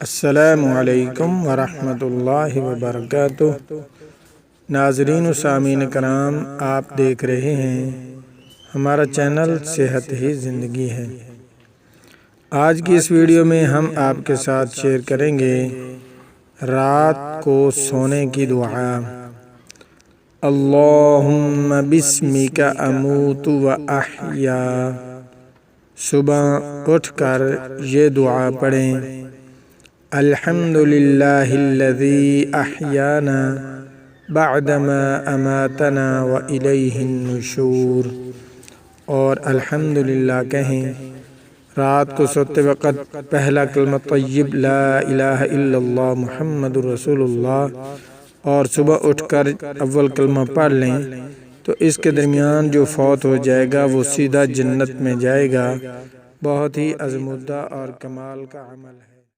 السلام علیکم ورحمۃ اللہ وبرکاتہ۔ ناظرین و سامعین کرام، آپ دیکھ رہے ہیں ہمارا چینل صحت ہی زندگی ہے۔ آج کی اس ویڈیو میں ہم آپ کے ساتھ شیئر کریں گے رات کو سونے کی دعا۔ اللہم بسمک اموت و احیا۔ صبح اٹھ کر یہ دعا پڑھیں، الحمدللہ الذی احیانا بعدما اماتنا والیہ النشور، اور الحمدللہ کہیں۔ رات کو سوتے وقت پہلا کلمہ طیب لا الہ الا اللہ محمد رسول اللہ، اور صبح اٹھ کر اول کلمہ پڑھ لیں تو اس کے درمیان جو فوت ہو جائے گا وہ سیدھا جنت میں جائے گا۔ بہت ہی عظمتدہ اور کمال کا عمل ہے۔